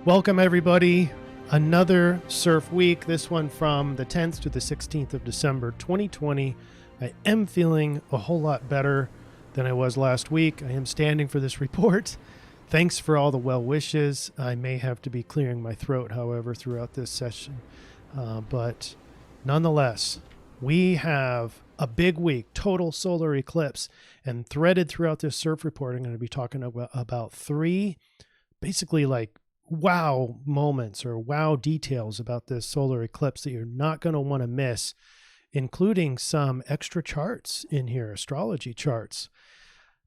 Welcome everybody. Another CIRF week, this one from the 10th to the 16th of December 2020. I am feeling a whole lot better than I was last week. I am standing for this report. Thanks for all the well wishes. I may have to be clearing my throat, however, throughout this session. But nonetheless, we have a big week, total solar eclipse, and threaded throughout this CIRF report, I'm going to be talking about three basically like wow moments or wow details about this solar eclipse that you're not going to want to miss, including some extra charts in here, astrology charts.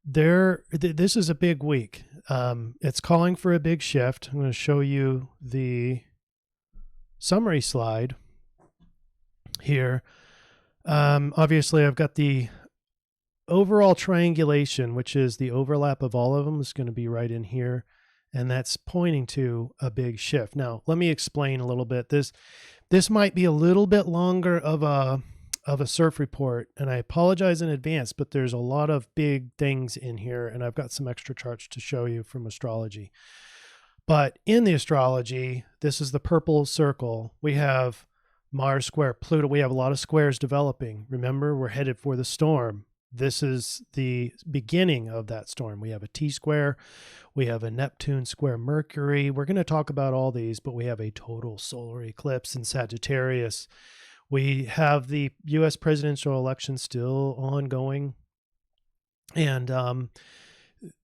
This is a big week. It's calling for a big shift. I'm going to show you the summary slide here. Obviously, I've got the overall triangulation, which is the overlap of all of them, is going to be right in here. And that's pointing to a big shift. Now, let me explain a little bit. This might be a little bit longer of a CIRF report, and I apologize in advance, but there's a lot of big things in here, and I've got some extra charts to show you from astrology. But in the astrology, this is the purple circle. We have Mars square Pluto. We have a lot of squares developing. Remember, we're headed for the storm. This is the beginning of that storm. We have a T-square. We have a Neptune square Mercury. We're going to talk about all these, but we have a total solar eclipse in Sagittarius. We have the U.S. presidential election still ongoing. And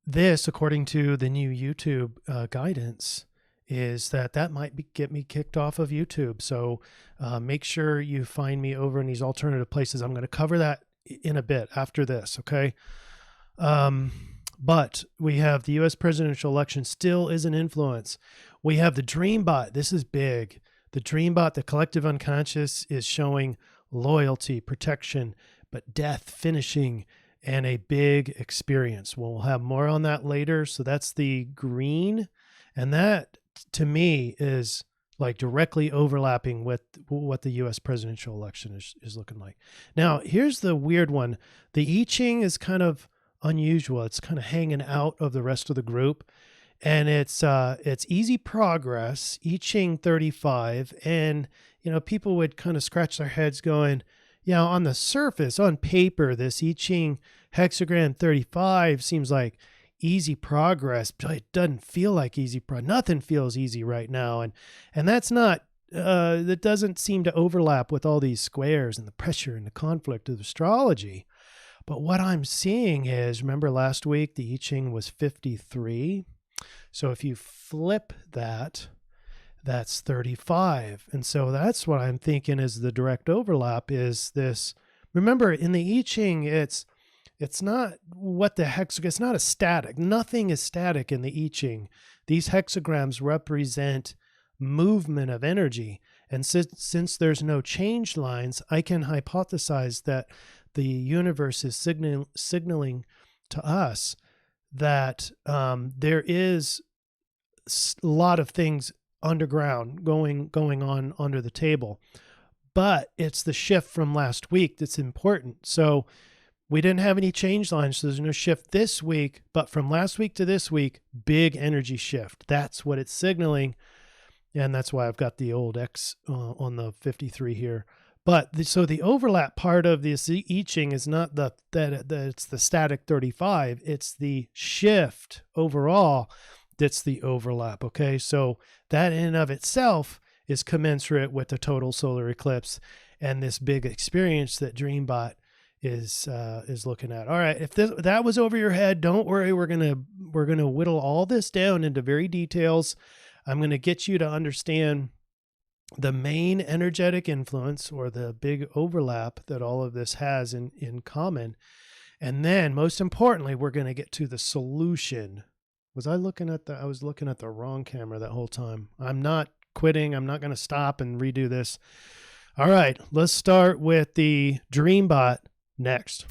this, according to the new YouTube guidance, is that might get me kicked off of YouTube. So make sure you find me over in these alternative places. I'm going to cover that in a bit after this, okay? But we have the U.S. presidential election still is an influence. We have the Dreambot. This is big. The Dreambot, the collective unconscious, is showing loyalty, protection, but death finishing, and a big experience. We'll have more on that later. So that's the green. And that, to me, is like directly overlapping with what the U.S. presidential election is looking like. Now, here's the weird one. The I-Ching is kind of unusual. It's kind of hanging out of the rest of the group. And it's easy progress, I-Ching 35. And, you know, people would kind of scratch their heads going, yeah, on the surface, on paper, this I-Ching hexagram 35 seems like easy progress, but it doesn't feel like easy progress. Nothing feels easy right now. And that's not, that doesn't seem to overlap with all these squares and the pressure and the conflict of astrology. But what I'm seeing is, remember last week, the I-Ching was 53. So if you flip that, that's 35. And so that's what I'm thinking is the direct overlap is this. Remember, in the I-Ching, it's not what the it's not a static. Nothing is static in the I-Ching. These hexagrams represent movement of energy. And since there's no change lines, I can hypothesize that the universe is signaling to us that there is a lot of things underground going on under the table. But it's the shift from last week that's important. So we didn't have any change lines, so there's no shift this week, but from last week to this week, big energy shift. That's what it's signaling, and that's why I've got the old X on the 53 here. But so the overlap part of this I-Ching is not that it's the static 35, it's the shift overall that's the overlap, okay? So that in and of itself is commensurate with the total solar eclipse and this big experience that Dreambot is looking at. All right, if that was over your head, don't worry. We're gonna whittle all this down into very details. I'm gonna get you to understand the main energetic influence or the big overlap that all of this has in common, and then most importantly, we're gonna get to the solution. I was looking at the wrong camera that whole time. I'm not quitting. I'm not gonna stop and redo this. All right, let's start with the Dreambot next.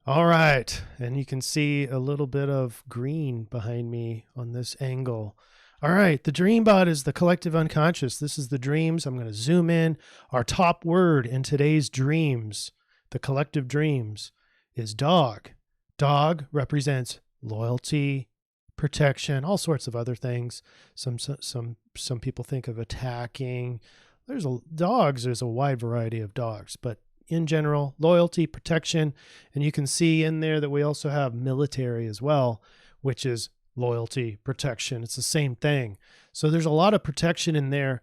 All right, and you can see a little bit of green behind me on this angle. All right, the Dreambot is the collective unconscious. This is the dreams. I'm going to zoom in. Our top word in today's dreams, the collective dreams, is dog. Dog represents loyalty, protection, all sorts of other things. Some people think of attacking. There's a wide variety of dogs, but in general, loyalty, protection, and you can see in there that we also have military as well, which is loyalty, protection. It's the same thing. So there's a lot of protection in there.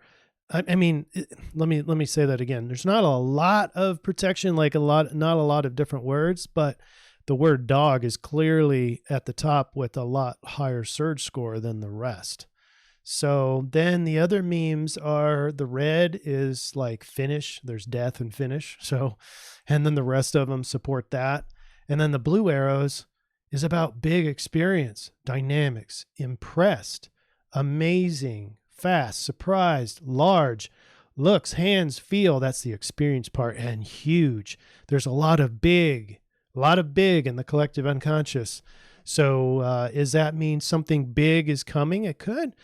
I mean, let me say that again. There's not a lot of protection, not a lot of different words, but the word dog is clearly at the top with a lot higher surge score than the rest. So then the other memes are, the red is like finish. There's death and finish. So, and then the rest of them support that. And then the blue arrows is about big experience, dynamics, impressed, amazing, fast, surprised, large, looks, hands, feel. That's the experience part. And huge. There's a lot of big in the collective unconscious. So does that mean something big is coming? It could.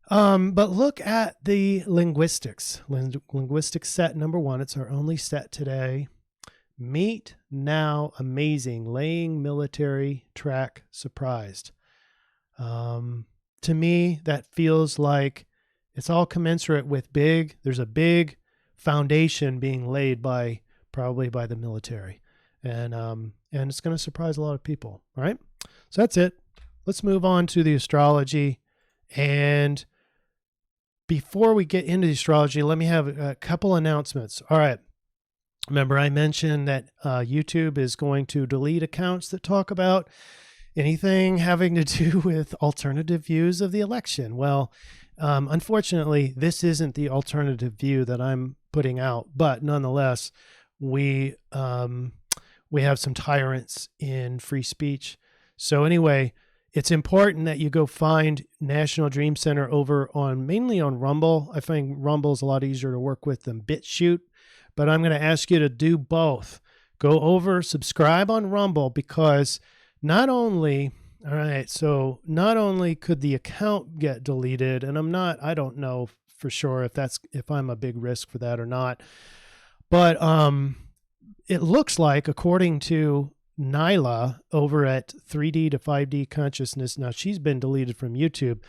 But look at the linguistics. Linguistics set number 1. It's our only set today. Meet, now, amazing, laying, military, track, surprised. To me, that feels like it's all commensurate with big. There's a big foundation being laid probably by the military. And it's going to surprise a lot of people. All right. So that's it. Let's move on to the astrology. And before we get into the astrology, let me have a couple announcements. All right. Remember, I mentioned that YouTube is going to delete accounts that talk about anything having to do with alternative views of the election. Well, unfortunately, this isn't the alternative view that I'm putting out, but nonetheless, we have some tyrants in free speech. So anyway, it's important that you go find National Dream Center mainly on Rumble. I find Rumble is a lot easier to work with than BitChute, but I'm going to ask you to do both. Go over, subscribe on Rumble, because not only could the account get deleted, and I don't know for sure if I'm a big risk for that or not, but it looks like, according to Nyla over at 3D to 5D Consciousness, now she's been deleted from YouTube.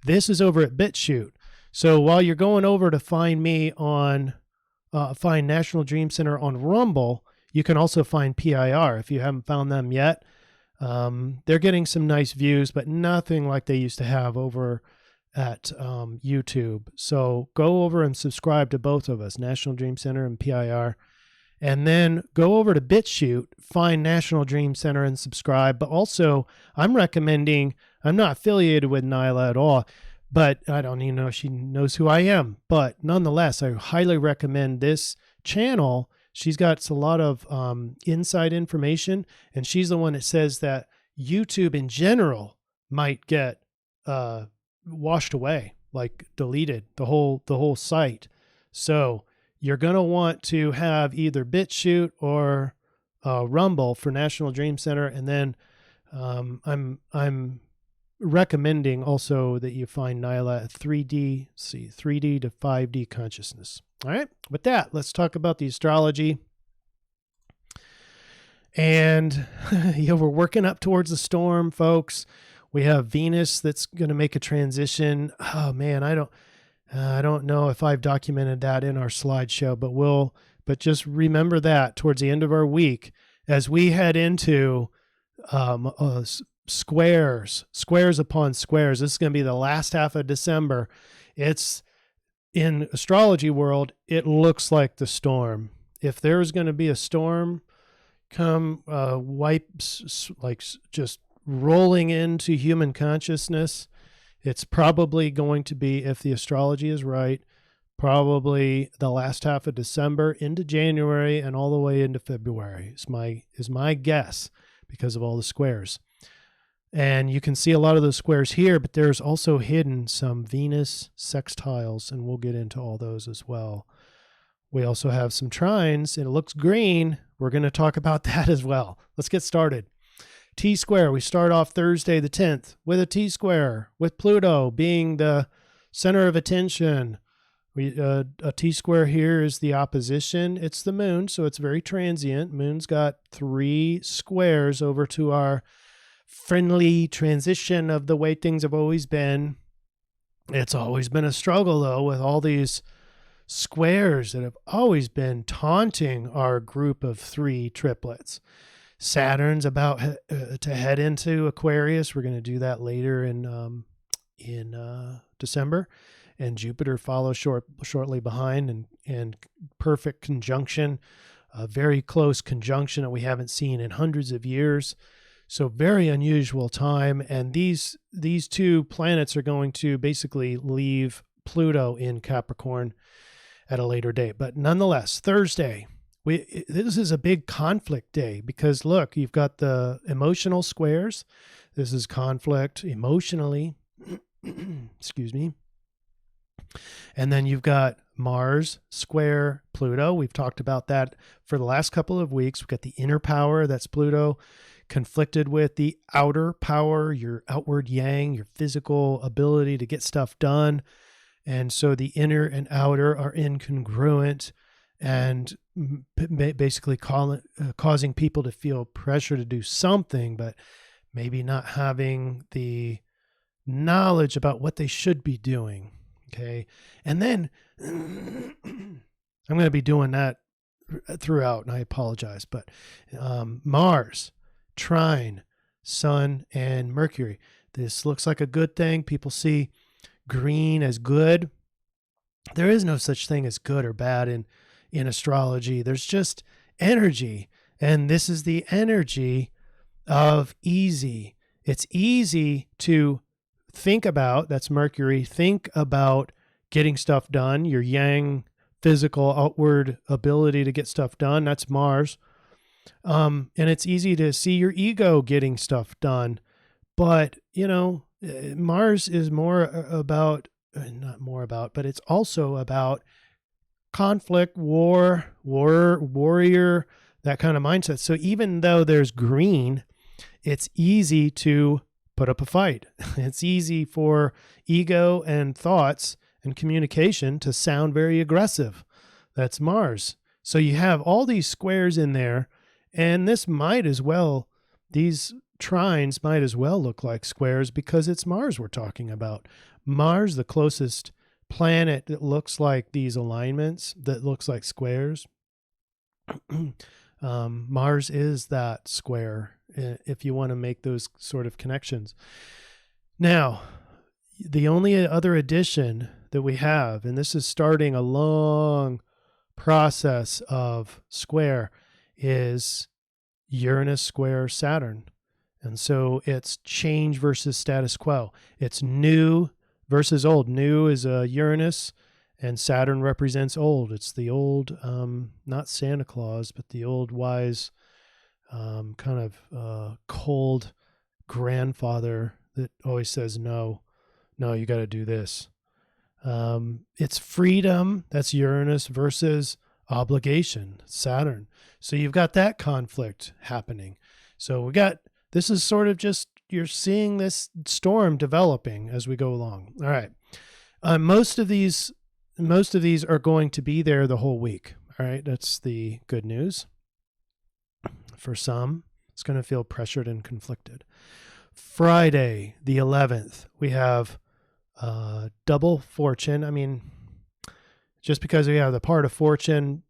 This is over at BitChute. So while you're going over to find me find National Dream Center on Rumble, you can also find PIR if you haven't found them yet. They're getting some nice views, but nothing like they used to have over at YouTube. So go over and subscribe to both of us, National Dream Center and PIR. And then go over to BitChute, find National Dream Center and subscribe. But also, I'm not affiliated with Nyla at all, but I don't even know if she knows who I am. But nonetheless, I highly recommend this channel. She's got a lot of inside information, and she's the one that says that YouTube in general might get washed away, like deleted, the whole site. So you're going to want to have either BitChute or Rumble for National Dream Center. And then I'm recommending also that you find Nyla at 3D to 5D Consciousness. All right. With that, let's talk about the astrology. And we're working up towards the storm, folks. We have Venus that's going to make a transition. Oh, man, I don't know if I've documented that in our slideshow, but just remember that towards the end of our week, as we head into squares upon squares. This is going to be the last half of December. It's in astrology world, it looks like the storm. If there's going to be a storm come just rolling into human consciousness, it's probably going to be, if the astrology is right, probably the last half of December into January and all the way into February is my guess, because of all the squares. And you can see a lot of those squares here, but there's also hidden some Venus sextiles, and we'll get into all those as well. We also have some trines, and it looks green. We're going to talk about that as well. Let's get started. T-square. We start off Thursday the 10th with a T-square, with Pluto being the center of attention. A T-square here is the opposition. It's the moon, so it's very transient. Moon's got 3 squares over to our friendly transition of the way things have always been. It's always been a struggle, though, with all these squares that have always been taunting our group of 3 triplets. Saturn's about to head into Aquarius. We're going to do that later in December, and Jupiter follows shortly behind, and perfect conjunction, a very close conjunction that we haven't seen in hundreds of years. So very unusual time, and these 2 planets are going to basically leave Pluto in Capricorn at a later date. But nonetheless, Thursday, this is a big conflict day, because look, you've got the emotional squares. This is conflict emotionally. Excuse me. And then you've got Mars square Pluto. We've talked about that for the last couple of weeks. We've got the inner power, that's Pluto, conflicted with the outer power, your outward yang, your physical ability to get stuff done. And so the inner and outer are incongruent, and basically causing people to feel pressure to do something, but maybe not having the knowledge about what they should be doing. Okay. And then I'm going to be doing that throughout, and I apologize, but Mars, trine, Sun, and Mercury. This looks like a good thing. People see green as good. There is no such thing as good or bad in astrology. There's just energy, and this is the energy of easy. It's easy to think about, that's Mercury, think about getting stuff done, your yang, physical, outward ability to get stuff done, that's Mars. And it's easy to see your ego getting stuff done. But, Mars is more about, not more about, but it's also about conflict, warrior, that kind of mindset. So even though there's green, it's easy to put up a fight. It's easy for ego and thoughts and communication to sound very aggressive. That's Mars. So you have all these squares in there, and these trines might as well look like squares, because it's Mars we're talking about. Mars, the closest planet that looks like these alignments, that looks like squares. Mars is that square, if you want to make those sort of connections. Now, the only other addition that we have, and this is starting a long process of square, is Uranus square Saturn. And so it's change versus status quo. It's new versus old. New is Uranus, and Saturn represents old. It's the old, not Santa Claus, but the old wise, kind of cold grandfather that always says, no, you got to do this. It's freedom, that's Uranus, versus obligation, Saturn. So you've got that conflict happening. So this is sort of just, you're seeing this storm developing as we go along. All right. Most of these are going to be there the whole week. All right. That's the good news. For some, it's going to feel pressured and conflicted. Friday, the 11th, we have double fortune. I mean, just because we have the part of fortune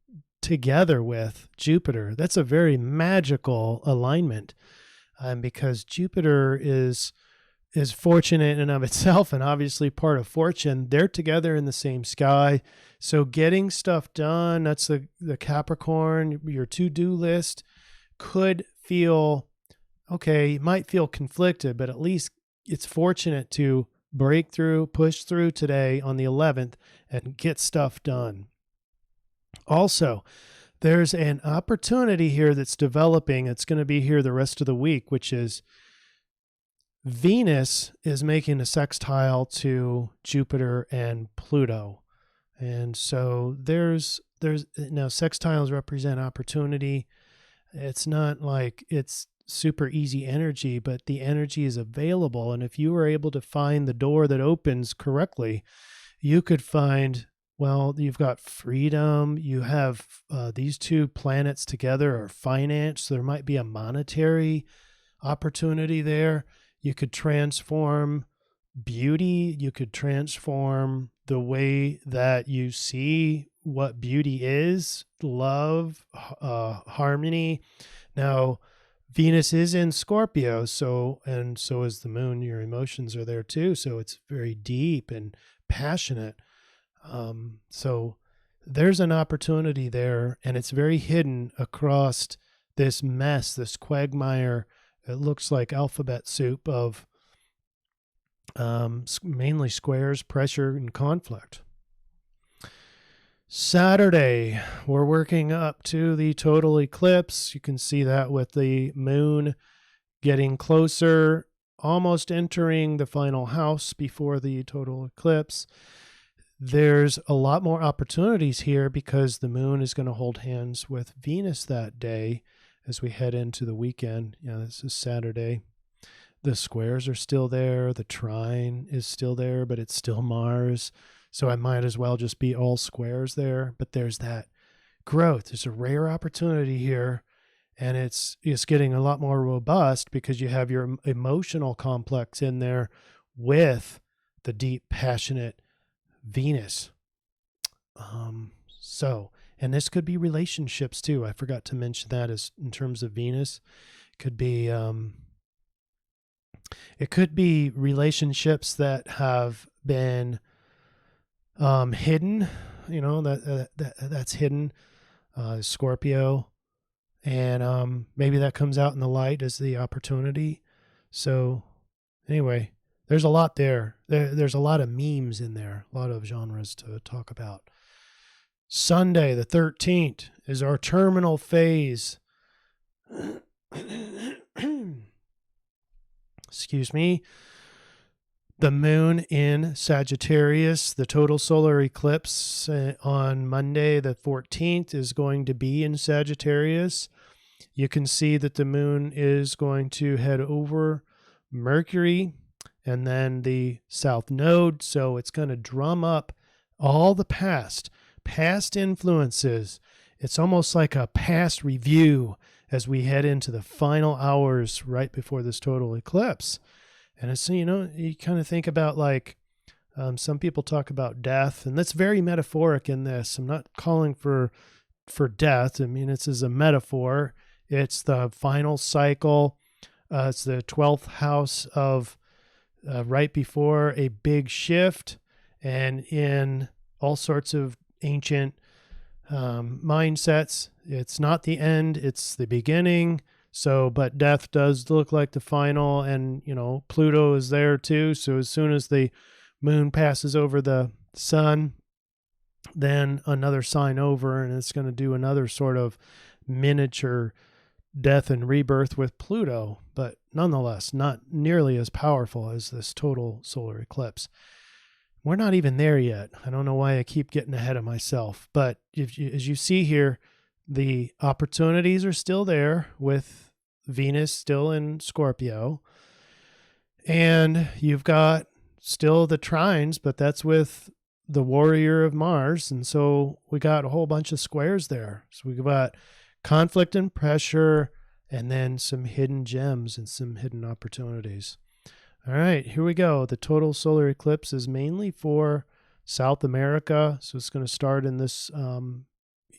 together with Jupiter, that's a very magical alignment. Because Jupiter is fortunate in and of itself, and obviously part of fortune, they're together in the same sky. So getting stuff done, that's the Capricorn, your to-do list could feel, okay, you might feel conflicted, but at least it's fortunate to break through, push through today on the 11th and get stuff done. Also, there's an opportunity here that's developing. It's going to be here the rest of the week, which is Venus is making a sextile to Jupiter and Pluto. And so there's now, sextiles represent opportunity. It's not like it's super easy energy, but the energy is available. And if you were able to find the door that opens correctly, you could find, well, you've got freedom. You have these two planets together are finance. So there might be a monetary opportunity there. You could transform beauty. You could transform the way that you see what beauty is, love, harmony. Now, Venus is in Scorpio, and so is the moon. Your emotions are there too, so it's very deep and passionate. So there's an opportunity there, and it's very hidden across this mess, this quagmire. It looks like alphabet soup of mainly squares, pressure, and conflict. Saturday, we're working up to the total eclipse. You can see that with the moon getting closer, almost entering the final house before the total eclipse. There's a lot more opportunities here because the moon is going to hold hands with Venus that day as we head into the weekend. This is Saturday. The squares are still there. The trine is still there, but it's still Mars. So I might as well just be all squares there. But there's that growth. There's a rare opportunity here. And it's getting a lot more robust because you have your emotional complex in there with the deep, passionate Venus. And this could be relationships too. I forgot to mention that as in terms of Venus. It could be relationships that have been hidden, that's hidden, Scorpio, and maybe that comes out in the light as the opportunity. So anyway, there's a lot there. There's a lot of memes in there, a lot of genres to talk about. Sunday, the 13th, is our terminal phase. Excuse me. The moon in Sagittarius, the total solar eclipse on Monday, the 14th, is going to be in Sagittarius. You can see that the moon is going to head over Mercury and then the south node. So it's going to drum up all the past influences. It's almost like a past review as we head into the final hours right before this total eclipse. And it's, you kind of think about like some people talk about death, and that's very metaphoric in this. I'm not calling for death. I mean, this is a metaphor. It's the final cycle. It's the 12th house of right before a big shift, and in all sorts of ancient mindsets, it's not the end, it's the beginning. So, but death does look like the final, and, Pluto is there too. So as soon as the moon passes over the sun, then another sign over, and it's going to do another sort of miniature death and rebirth with Pluto, but nonetheless, not nearly as powerful as this total solar eclipse. We're not even there yet. I don't know why I keep getting ahead of myself, but as you see here, the opportunities are still there with Venus still in Scorpio, and you've got still the trines, but that's with the warrior of Mars. And so we got a whole bunch of squares there. So we've got conflict and pressure, and then some hidden gems and some hidden opportunities. All right, here we go. The total solar eclipse is mainly for South America. So it's going to start in this,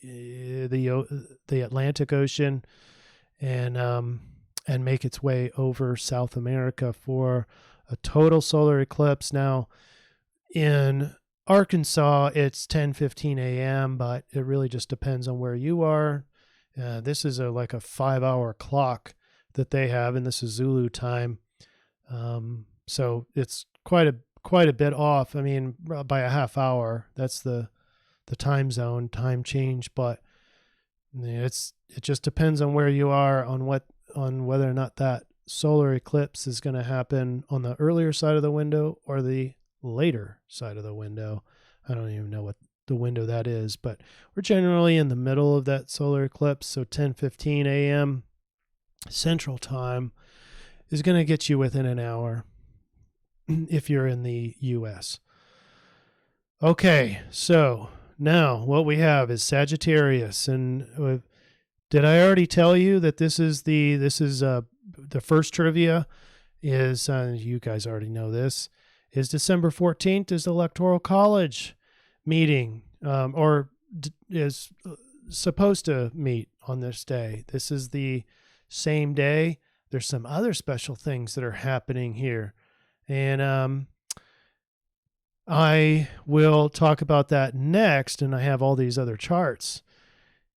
the Atlantic Ocean, and make its way over South America for a total solar eclipse. Now, in Arkansas, it's 10:15 a.m., but it really just depends on where you are. This is like a 5-hour clock that they have, and this is Zulu time. So it's quite a bit off. I mean, by a half hour. That's the time zone, time change, but it just depends on where you are on whether or not that solar eclipse is going to happen on the earlier side of the window or the later side of the window. I don't even know what the window that is, but we're generally in the middle of that solar eclipse. So 10:15 a.m. Central Time is going to get you within an hour if you're in the U.S. Okay, so now what we have is Sagittarius, and did I already tell you that this is the first trivia? Is you guys already know this? Is December 14th is the Electoral College meeting, is supposed to meet on this day. This is the same day. There's some other special things that are happening here, and I will talk about that next. And I have all these other charts.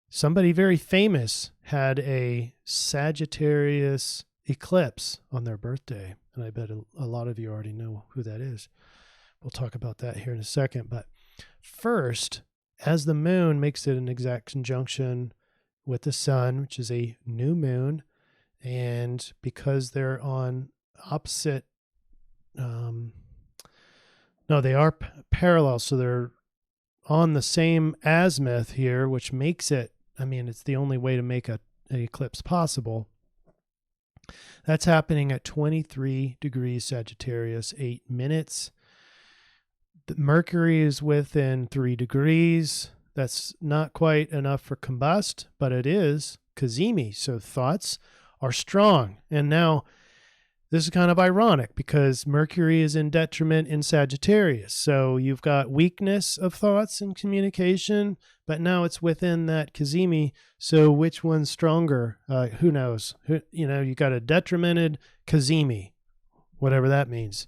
Somebody very famous had a Sagittarius eclipse on their birthday, and I bet a lot of you already know who that is. We'll talk about that here in a second. But first, as the moon makes it an exact conjunction with the sun, which is a new moon, and because they're on opposite, they are parallel, so they're on the same azimuth here, which makes it, it's the only way to make an eclipse possible. That's happening at 23 degrees Sagittarius, 8 minutes. The Mercury is within 3 degrees. That's not quite enough for combust, but it is cazimi. So thoughts are strong. And now this is kind of ironic because Mercury is in detriment in Sagittarius. So you've got weakness of thoughts and communication, but now it's within that cazimi. So which one's stronger? Who knows? You got a detrimented cazimi, whatever that means.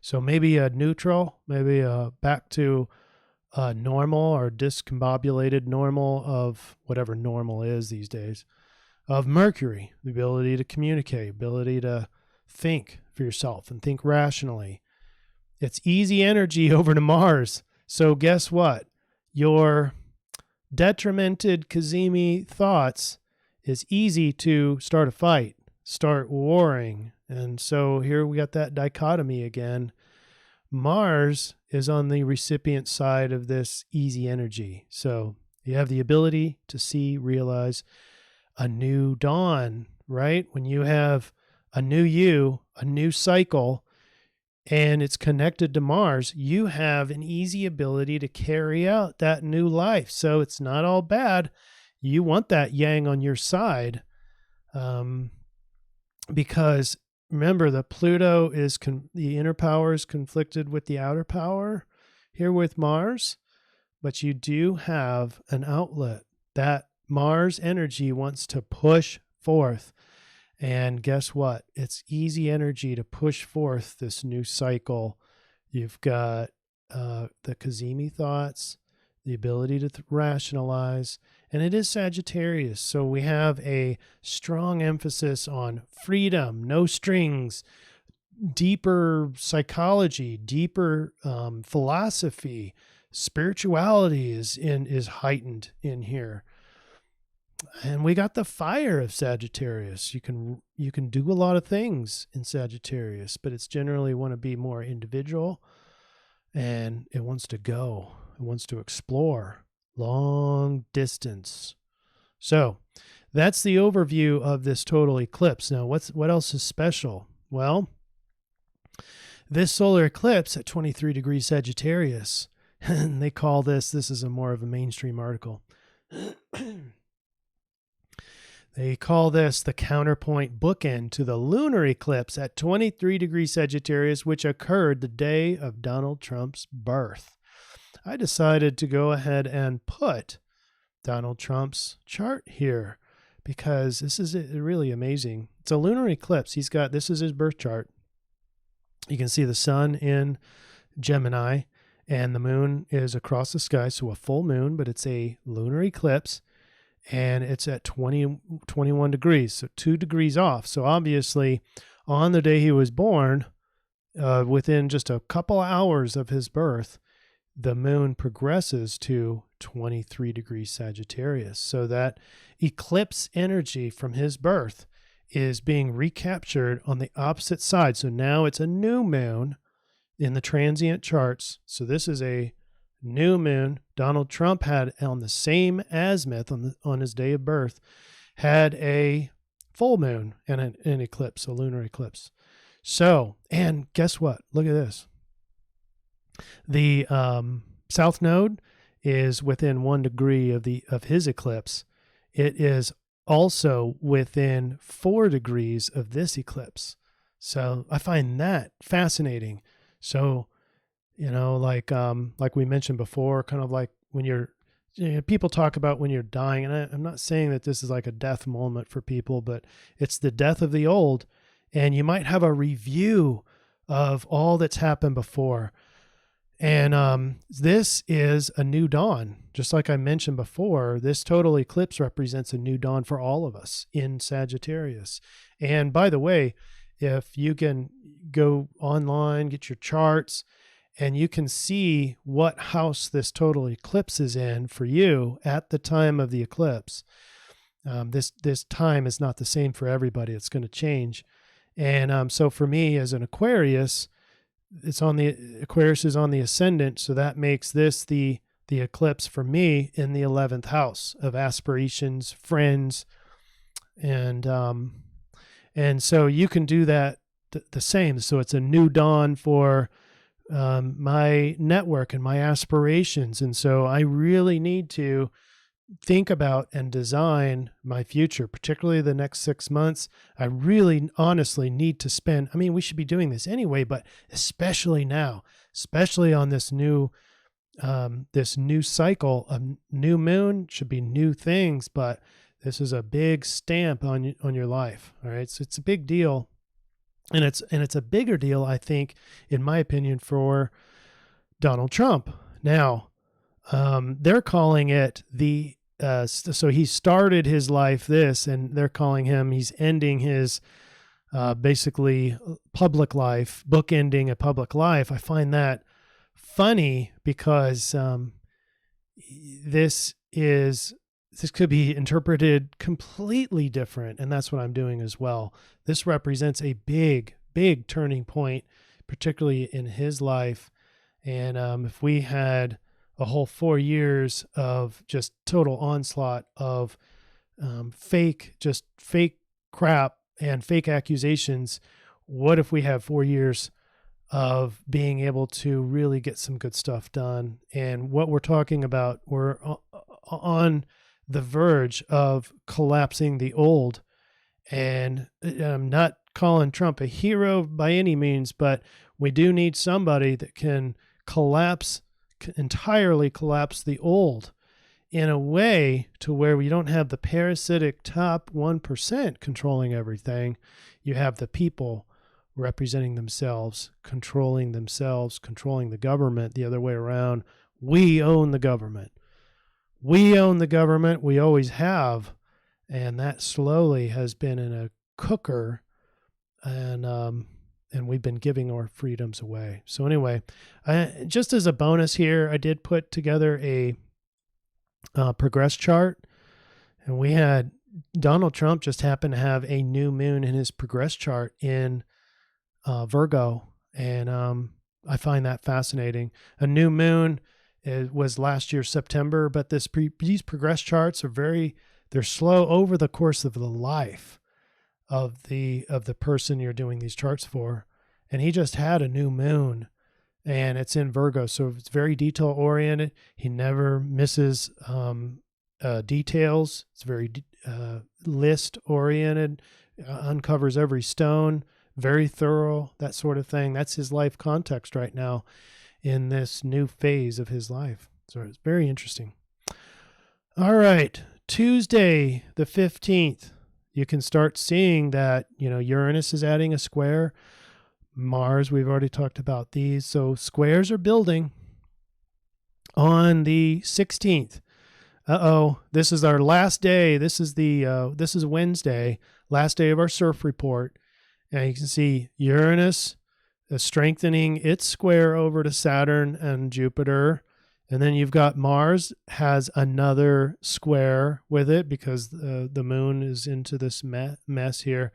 So maybe a neutral, maybe back to normal or discombobulated normal of whatever normal is these days, of Mercury, the ability to communicate, ability to think for yourself and think rationally. It's easy energy over to Mars. So guess what? Your detrimented cazimi thoughts is easy to start a fight, start warring. And so here we got that dichotomy again. Mars is on the recipient side of this easy energy. So you have the ability to see, realize a new dawn, right? When you have a new you, a new cycle, and it's connected to Mars, you have an easy ability to carry out that new life. So it's not all bad. You want that yang on your side, because remember, the Pluto is the inner power is conflicted with the outer power here with Mars, but you do have an outlet. That Mars energy wants to push forth. And guess what? It's easy energy to push forth this new cycle. You've got the cazimi thoughts, the ability to rationalize, and it is Sagittarius. So we have a strong emphasis on freedom, no strings, deeper psychology, deeper philosophy, spirituality is heightened in here. And we got the fire of Sagittarius. You can do a lot of things in Sagittarius, but it's generally want to be more individual, and it wants to go. It wants to explore long distance. So that's the overview of this total eclipse. Now, what else is special? Well, this solar eclipse at 23 degrees Sagittarius, and they call this is a more of a mainstream article. They call this the counterpoint bookend to the lunar eclipse at 23 degrees Sagittarius, which occurred the day of Donald Trump's birth. I decided to go ahead and put Donald Trump's chart here because this is really amazing. It's a lunar eclipse. This is his birth chart. You can see the sun in Gemini and the moon is across the sky. So a full moon, but it's a lunar eclipse. And it's at 21 degrees, so 2 degrees off. So obviously, on the day he was born, within just a couple hours of his birth, the moon progresses to 23 degrees Sagittarius. So that eclipse energy from his birth is being recaptured on the opposite side. So now it's a new moon in the transient charts. So this is a new moon. Donald Trump had on the same azimuth on his day of birth, had a full moon and an eclipse, a lunar eclipse. So, and guess what? Look at this. The south node is within 1 degree of his eclipse. It is also within 4 degrees of this eclipse. So I find that fascinating. So, like we mentioned before, kind of like when people talk about when you're dying, and I'm not saying that this is like a death moment for people, but it's the death of the old, and you might have a review of all that's happened before. And this is a new dawn. Just like I mentioned before, this total eclipse represents a new dawn for all of us in Sagittarius. And by the way, if you can go online, get your charts, and you can see what house this total eclipse is in for you at the time of the eclipse. This time is not the same for everybody. It's going to change. And so for me as an Aquarius, Aquarius is on the ascendant, so that makes this the eclipse for me in the 11th house of aspirations, friends, and so you can do that the same. So it's a new dawn for my network and my aspirations, and so I really need to think about and design my future, particularly the next 6 months. I really honestly need to spend, we should be doing this anyway, but especially now, especially on this new cycle of new moon, should be new things, but this is a big stamp on your life. All right. So it's a big deal. And it's a bigger deal, I think, in my opinion, for Donald Trump. Now, they're calling it so he started his life and they're calling he's ending his basically public life, bookending a public life. I find that funny because this could be interpreted completely different, and that's what I'm doing as well. This represents a big, big turning point, particularly in his life. And if we had a whole 4 years of just total onslaught of fake crap and fake accusations, what if we have 4 years of being able to really get some good stuff done? And what we're talking about, we're on the verge of collapsing the old. And I'm not calling Trump a hero by any means, but we do need somebody that can entirely collapse the old in a way to where we don't have the parasitic top 1% controlling everything. You have the people representing themselves, controlling the government, the other way around. We own the government. We own the government. We always have. And that slowly has been in a cooker, and we've been giving our freedoms away. So anyway, just as a bonus here, I did put together a progress chart, and we had Donald Trump just happened to have a new moon in his progress chart in Virgo, and I find that fascinating. A new moon was last year September, but these progress charts are they're slow over the course of the life of the person you're doing these charts for. And he just had a new moon, and it's in Virgo, so it's very detail oriented. He never misses details. It's very list oriented, uncovers every stone, very thorough, that sort of thing. That's his life context right now in this new phase of his life. So it's very interesting. All right. Tuesday, the 15th, you can start seeing that, Uranus is adding a square. Mars, we've already talked about these. So squares are building. On the 16th, this is our last day. This is Wednesday, last day of our CIRF report. And you can see Uranus strengthening its square over to Saturn and Jupiter. And then you've got Mars has another square with it because the moon is into this mess here,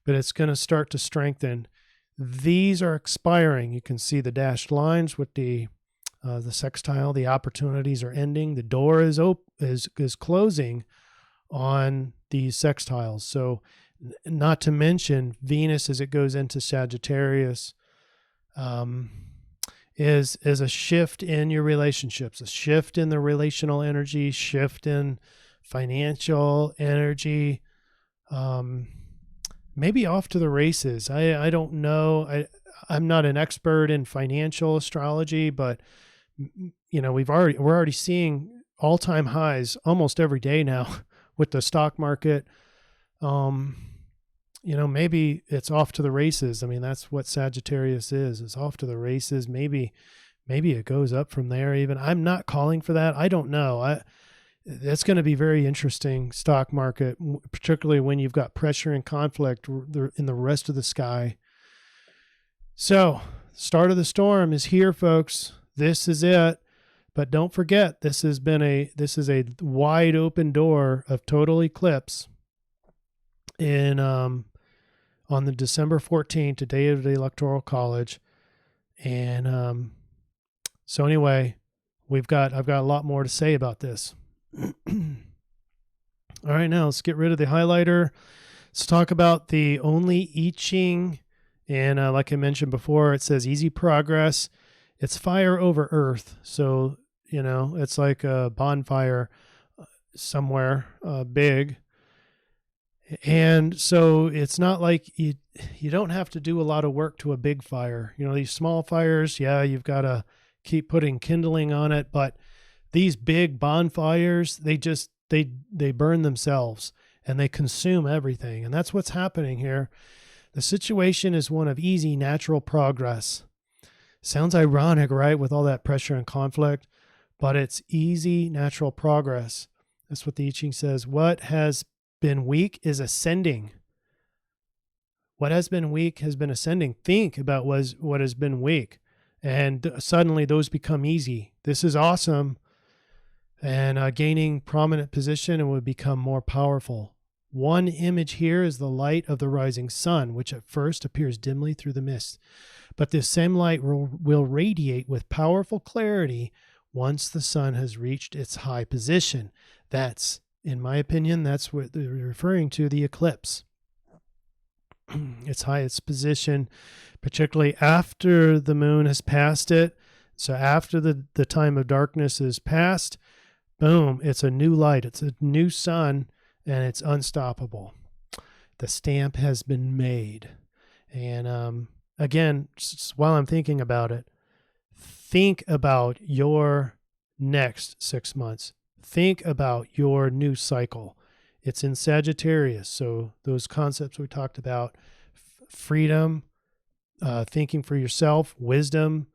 but it's going to start to strengthen. These are expiring. You can see the dashed lines with the sextile. The opportunities are ending. The door is closing on these sextiles. So Not to mention Venus as it goes into Sagittarius is a shift in your relationships, a shift in the relational energy, shift in financial energy, maybe off to the races. I don't know. I'm not an expert in financial astrology, but we're already seeing all-time highs almost every day now with the stock market. Maybe it's off to the races. I mean, that's what Sagittarius is. It's off to the races. Maybe it goes up from there even. I'm not calling for that. I don't know. That's going to be very interesting, stock market, particularly when you've got pressure and conflict in the rest of the sky. So, start of the storm is here, folks. This is it. But don't forget, this is a wide open door of total eclipse on the December 14th, the day of the Electoral College. And so anyway, I've got a lot more to say about this. All right, now let's get rid of the highlighter. Let's talk about the only I-Ching. And like I mentioned before, it says easy progress. It's fire over earth. So, it's like a bonfire somewhere big. And so it's not like you don't have to do a lot of work to a big fire. These small fires, yeah, you've got to keep putting kindling on it, but these big bonfires, they burn themselves and they consume everything. And that's what's happening here. The situation is one of easy natural progress. Sounds ironic, right? With all that pressure and conflict, but it's easy natural progress. That's what the I-Ching says. What has been weak is ascending. What has been weak has been ascending. Think about what has been weak, and suddenly those become easy. This is awesome, and gaining prominent position and would become more powerful. One image here is the light of the rising sun, which at first appears dimly through the mist, but this same light will radiate with powerful clarity once the sun has reached its high position. That's, in my opinion, that's what they're referring to, the eclipse. Its highest position, particularly after the moon has passed it. So after the time of darkness is past, boom, it's a new light. It's a new sun, and it's unstoppable. The stamp has been made. And again, just while I'm thinking about it, think about your next 6 months. Think about your new cycle. It's in Sagittarius, so those concepts we talked about, freedom, thinking for yourself, wisdom,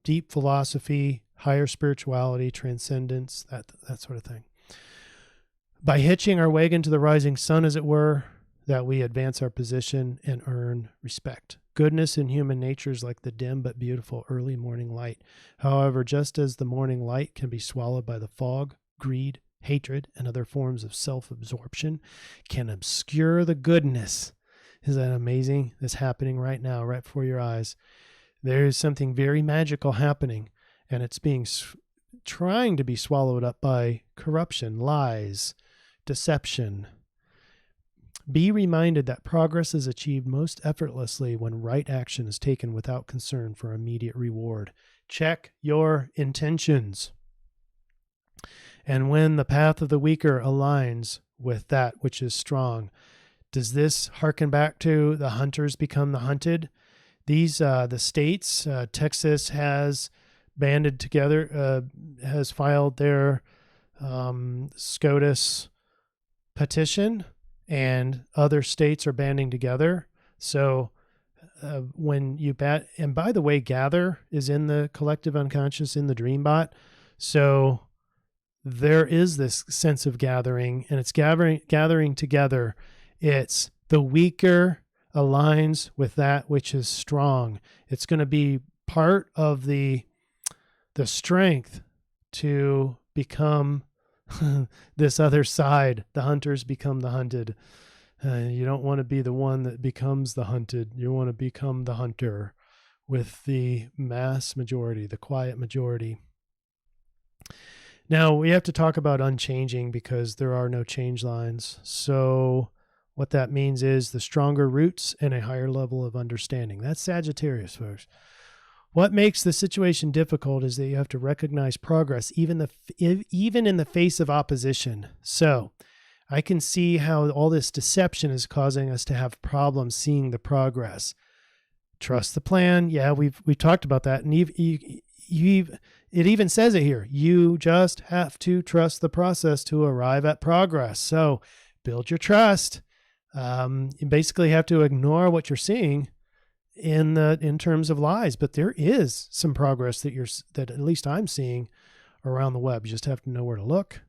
deep philosophy, higher spirituality, transcendence, that sort of thing. By hitching our wagon to the rising sun, as it were, that we advance our position and earn respect. Goodness in human nature is like the dim but beautiful early morning light. However, just as the morning light can be swallowed by the fog, greed, hatred, and other forms of self-absorption can obscure the goodness. Isn't that amazing? That's happening right now, right before your eyes. There is something very magical happening, and it's trying to be swallowed up by corruption, lies, deception. Be reminded that progress is achieved most effortlessly when right action is taken without concern for immediate reward. Check your intentions. And when the path of the weaker aligns with that which is strong, does this harken back to the hunters become the hunted? These, the states, Texas has banded together, has filed their SCOTUS petition, and other states are banding together. So when you and by the way, gather is in the collective unconscious in the Dreambot. So there is this sense of gathering, and it's gathering together. It's the weaker aligns with that which is strong. It's going to be part of the strength to become this other side. The hunters become the hunted. You don't want to be the one that becomes the hunted. You want to become the hunter with the mass majority, the quiet majority. Now, we have to talk about unchanging because there are no change lines. So What that means is the stronger roots and a higher level of understanding. That's Sagittarius, folks. What makes the situation difficult is that you have to recognize progress, even in the face of opposition. So I can see how all this deception is causing us to have problems seeing the progress. Trust the plan. Yeah, we've talked about that. And it even says it here. You just have to trust the process to arrive at progress. So build your trust. You basically have to ignore what you're seeing in terms of lies, but there is some progress that at least I'm seeing around the web. You just have to know where to look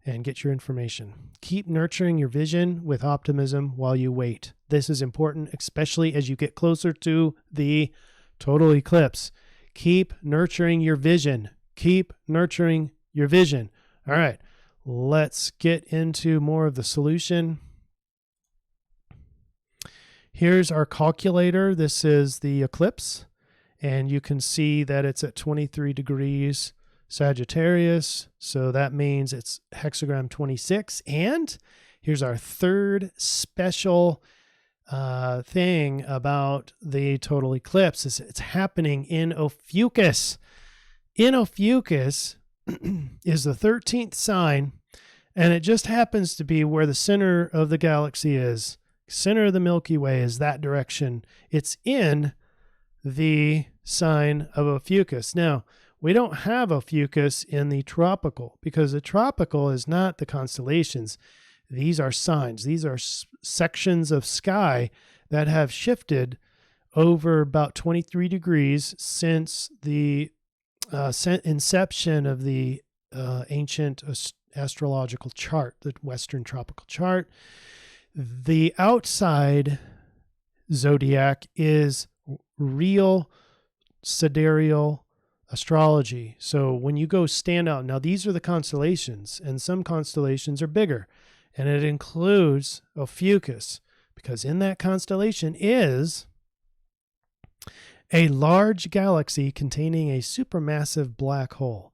and get your information. Keep nurturing your vision with optimism while you wait. This is important, especially as you get closer to the total eclipse. Keep nurturing your vision. Keep nurturing your vision. All right, let's get into more of the solution. Here's our calculator. This is the eclipse, and you can see that it's at 23 degrees Sagittarius, so that means it's hexagram 26. And here's our third special thing about the total eclipse. It's happening in Ophiuchus. In Ophiuchus is the 13th sign, and it just happens to be where the center of the galaxy is. Center of the Milky Way is that direction. It's in the sign of Ophiuchus. Now, we don't have Ophiuchus in the tropical because the tropical is not the constellations. These are signs. These are sections of sky that have shifted over about 23 degrees since the inception of the ancient astrological chart, the Western tropical chart. The outside zodiac is real sidereal astrology. So when you go stand out, now these are the constellations, and some constellations are bigger, and it includes Ophiuchus, because in that constellation is a large galaxy containing a supermassive black hole.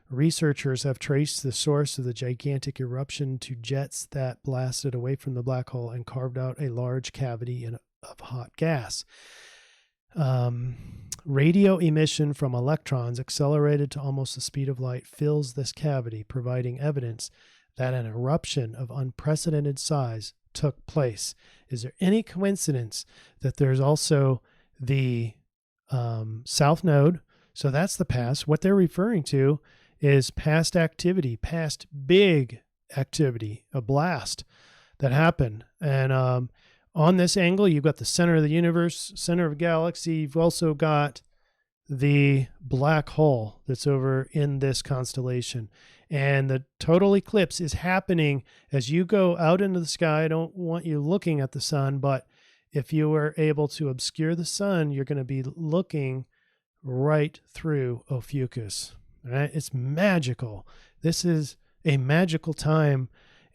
Researchers have traced the source of the gigantic eruption to jets that blasted away from the black hole and carved out a large cavity of hot gas. Radio emission from electrons accelerated to almost the speed of light fills this cavity, providing evidence that an eruption of unprecedented size took place. Is there any coincidence that there's also the south node? So that's the past. What they're referring to is past activity, past big activity, a blast that happened. And on this angle, you've got the center of the universe, center of a galaxy. You've also got the black hole that's over in this constellation. And the total eclipse is happening as you go out into the sky. I don't want you looking at the sun, but if you were able to obscure the sun, you're going to be looking right through Ophiuchus. All right? It's magical. This is a magical time.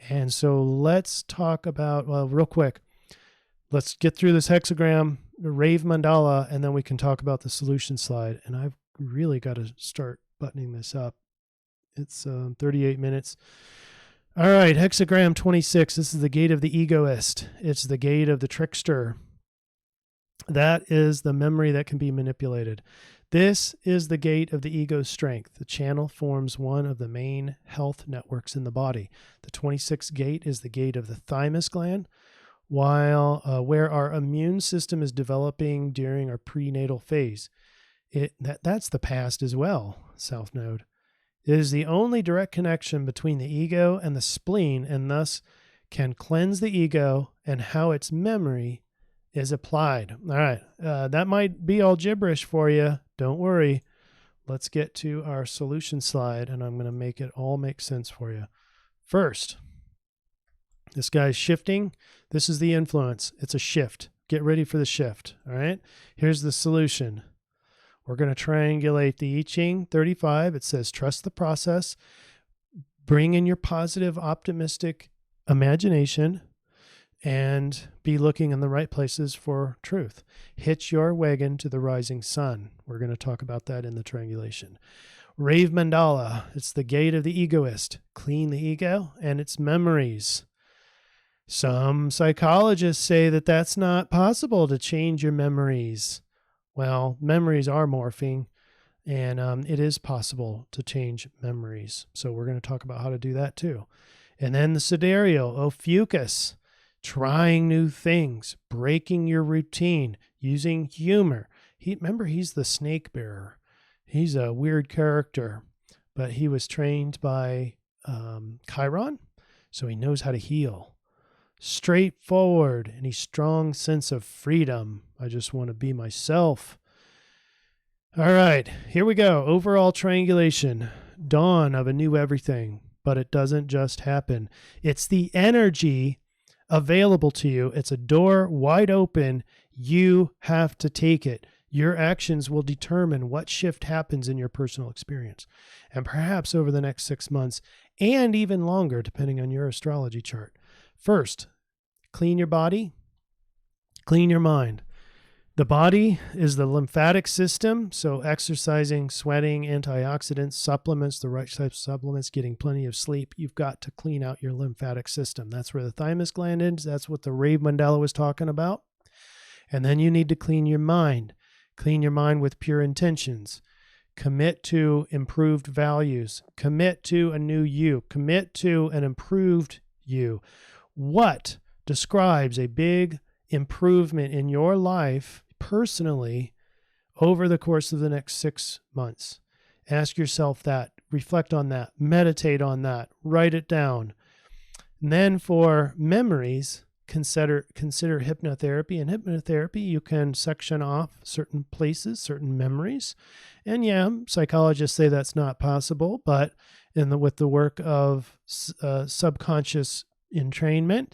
And so let's talk about, well, real quick, let's get through this hexagram, the rave mandala, and then we can talk about the solution slide. And I've really got to start buttoning this up. It's 38 minutes. All right, hexagram 26. This is the gate of the egoist. It's the gate of the trickster. That is the memory that can be manipulated. This is the gate of the ego's strength. The channel forms one of the main health networks in the body. The 26th gate is the gate of the thymus gland, where our immune system is developing during our prenatal phase. That's the past as well, south node. It is the only direct connection between the ego and the spleen, and thus can cleanse the ego and how its memory is applied. All right, that might be all gibberish for you. Don't worry. Let's get to our solution slide, and I'm going to make it all make sense for you. First, this guy's shifting. This is the influence. It's a shift. Get ready for the shift. All right, here's the solution. We're going to triangulate the I-Ching 35. It says, trust the process. Bring in your positive, optimistic imagination and be looking in the right places for truth. Hitch your wagon to the rising sun. We're going to talk about that in the triangulation. Rave mandala. It's the gate of the egoist. Clean the ego and its memories. Some psychologists say that that's not possible to change your memories. Well, memories are morphing, and it is possible to change memories. So we're going to talk about how to do that too. And then the sidereal, Ophiuchus, trying new things, breaking your routine, using humor. Remember, he's the snake bearer. He's a weird character, but he was trained by Chiron, so he knows how to heal. Straightforward, and a strong sense of freedom. I just want to be myself. All right, here we go. Overall triangulation. Dawn of a new everything, but it doesn't just happen. It's the energy available to you. It's a door wide open. You have to take it. Your actions will determine what shift happens in your personal experience. And perhaps over the next 6 months, and even longer, depending on your astrology chart. First, clean your body, clean your mind. The body is the lymphatic system, so exercising, sweating, antioxidants, supplements, the right types of supplements, getting plenty of sleep. You've got to clean out your lymphatic system. That's where the thymus gland is. That's what the Rave Mandela was talking about. And then you need to clean your mind. Clean your mind with pure intentions. Commit to improved values. Commit to a new you. Commit to an improved you. What describes a big improvement in your life personally over the course of the next 6 months? Ask yourself that. Reflect on that. Meditate on that. Write it down. And then for memories, consider hypnotherapy. In hypnotherapy, you can section off certain places, certain memories. And yeah, psychologists say that's not possible, but with the work of subconscious entrainment,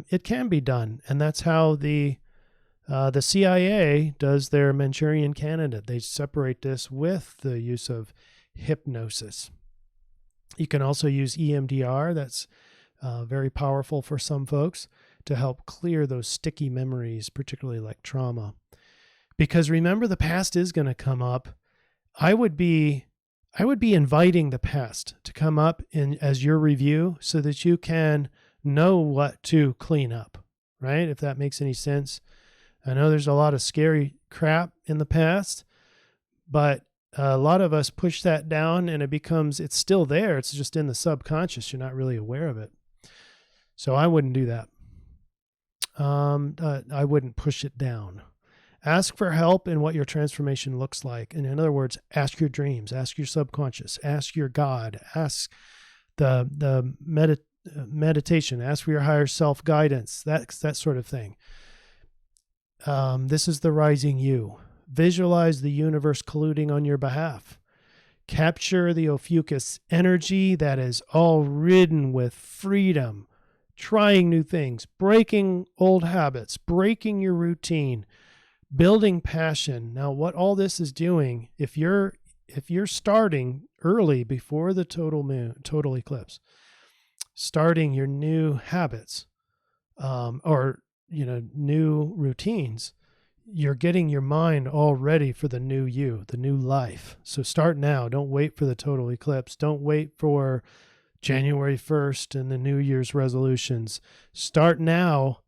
it can be done. And that's how the CIA does their Manchurian Candidate. They separate this with the use of hypnosis. You can also use EMDR. That's very powerful for some folks to help clear those sticky memories, particularly like trauma. Because remember, the past is going to come up. I would be inviting the past to come up as your review so that you can know what to clean up, right? If that makes any sense. I know there's a lot of scary crap in the past, but a lot of us push that down and it's still there. It's just in the subconscious. You're not really aware of it. So I wouldn't do that. I wouldn't push it down. Ask for help in what your transformation looks like. And in other words, ask your dreams, ask your subconscious, ask your God, ask the meditation, ask for your higher self guidance, that sort of thing. This is the rising you. Visualize the universe colluding on your behalf. Capture the Ophiuchus energy that is all ridden with freedom, trying new things, breaking old habits, breaking your routine, building passion. Now, what all this is doing, if you're starting early before the total eclipse, starting your new habits, or new routines, you're getting your mind all ready for the new you, the new life. So start now. Don't wait for the total eclipse. Don't wait for January 1st and the New Year's resolutions. Start now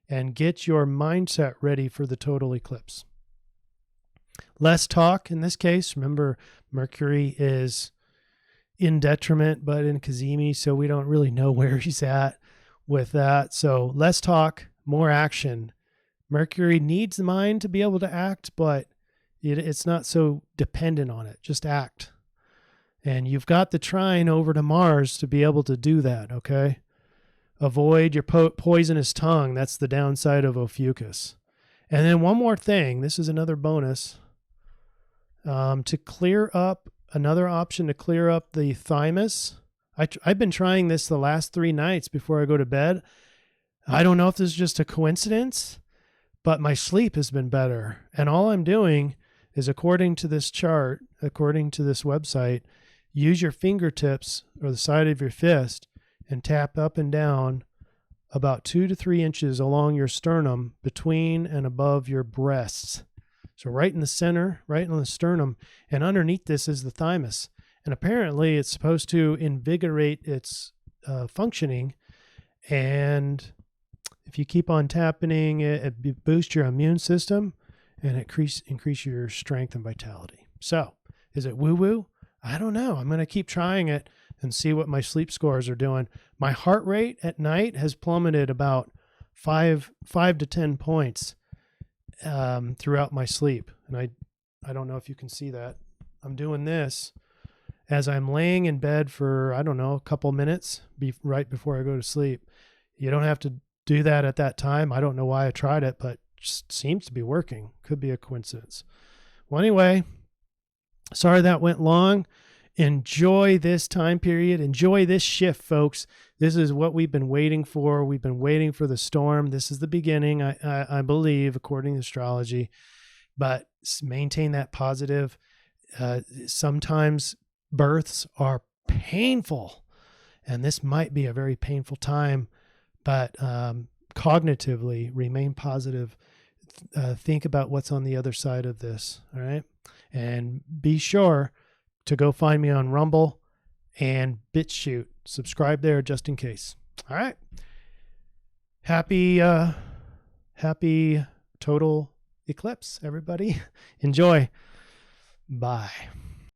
and get your mindset ready for the total eclipse. Less talk in this case. Remember, Mercury is in detriment, but in Cazimi, so we don't really know where he's at with that. So less talk, more action. Mercury needs the mind to be able to act, but it's not so dependent on it. Just act. And you've got the trine over to Mars to be able to do that, okay? Avoid your poisonous tongue. That's the downside of Ophiuchus. And then one more thing. This is another bonus. To clear up, another option to clear up the thymus. I've been trying this the last 3 nights before I go to bed. I don't know if this is just a coincidence, but my sleep has been better. And all I'm doing is, according to this chart, according to this website, use your fingertips or the side of your fist and tap up and down about 2 to 3 inches along your sternum, between and above your breasts. So right in the center, right in the sternum, and underneath this is the thymus. And apparently it's supposed to invigorate its functioning And if you keep on tapping it boosts your immune system and increase your strength and vitality. So is it woo-woo? I don't know. I'm going to keep trying it and see what my sleep scores are doing. My heart rate at night has plummeted about 5 to 10 points throughout my sleep. And I don't know if you can see that. I'm doing this as I'm laying in bed for, I don't know, a couple minutes right before I go to sleep. You don't have to do that at that time. I don't know why I tried it, but it just seems to be working. Could be a coincidence. Well, anyway, sorry that went long. Enjoy this time period. Enjoy this shift, folks. This is what we've been waiting for. We've been waiting for the storm. This is the beginning, I believe, according to astrology. But maintain that positive. Sometimes births are painful, and this might be a very painful time, but cognitively remain positive. Think about what's on the other side of this, all right? And be sure to go find me on Rumble and BitChute. Subscribe there just in case. All right. Happy total eclipse, everybody. Enjoy. Bye.